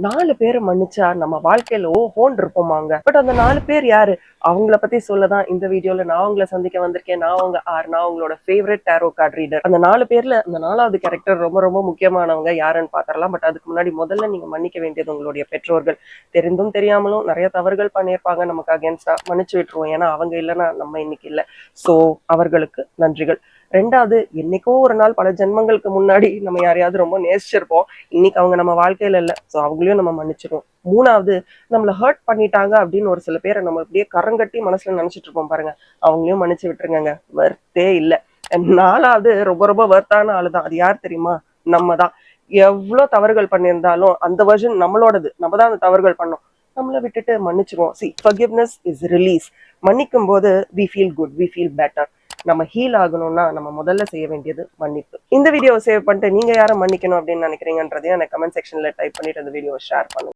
4 பேரை மன்னிச்சா நம்ம வாழ்க்கையில ஓஹோன்னு இருப்போமாங்க. பட் அந்த 4 பேர் யாரு? அவங்கள பத்தி சொல்லதான் இந்த வீடியோல நான் உங்களை சந்திக்க வந்திருக்கேன். நான் உங்களோட ஃபேவரட் டேரோ கார்ட் ரீடர். அந்த 4 பேர்ல அந்த 4வது கேரக்டர் ரொம்ப ரொம்ப முக்கியமானவங்க யாருன்னு பாத்திரலாம். பட் அதுக்கு முன்னாடி முதல்ல நீங்க மன்னிக்க வேண்டியது உங்களுடைய பெற்றோர்கள். தெரிந்தும் தெரியாமலும் நிறைய தவறுகள் பண்ணியிருப்பாங்க, நமக்கு அகேன்ஸ்டா மன்னிச்சு விட்டுருவோம். ஏன்னா அவங்க இல்லைன்னா நம்ம இன்னைக்கு இல்லை. சோ அவர்களுக்கு நன்றிகள். 2வது, என்னைக்கோ ஒரு நாள் பல ஜென்மங்களுக்கு முன்னாடி நம்ம யாரையாவது ரொம்ப நேசிச்சிருப்போம். இன்னைக்கு அவங்க நம்ம வாழ்க்கையில இல்லை. ஸோ அவங்களையும் நம்ம மன்னிச்சிருவோம். 3வது, நம்மளை ஹர்ட் பண்ணிட்டாங்க அப்படின்னு ஒரு சில பேரை நம்ம அப்படியே கரங்கட்டி மனசுல நினைச்சிட்டு இருப்போம் பாருங்க. அவங்களையும் மன்னிச்சு விட்டுருங்க. வர்த்தே இல்லை. 4வது ரொம்ப ரொம்ப வர்த்தான ஆளுதான். அது யார் தெரியுமா? நம்ம தான். எவ்வளவு தவறுகள் பண்ணியிருந்தாலும் அந்த வெர்ஷன் நம்மளோடது. நம்ம தான் அந்த தவறுகள் பண்ணோம். நம்மளை விட்டுட்டு மன்னிச்சிருவோம். See, forgiveness is release. மன்னிக்கும் போது we feel good, we feel better. நம்ம ஹீல் ஆகணும்னா நம்ம முதல்ல செய்ய வேண்டியது மன்னிப்பு. இந்த வீடியோவை சேவ் பண்ணிட்டு நீங்க யாரை மன்னிக்கணும் அப்படின்னு நினைக்கிறீங்கன்றதையும் எனக்கு கமெண்ட் செக்ஷன்ல டைப் பண்ணிட்டு அந்த வீடியோவை ஷேர் பண்ணுங்க.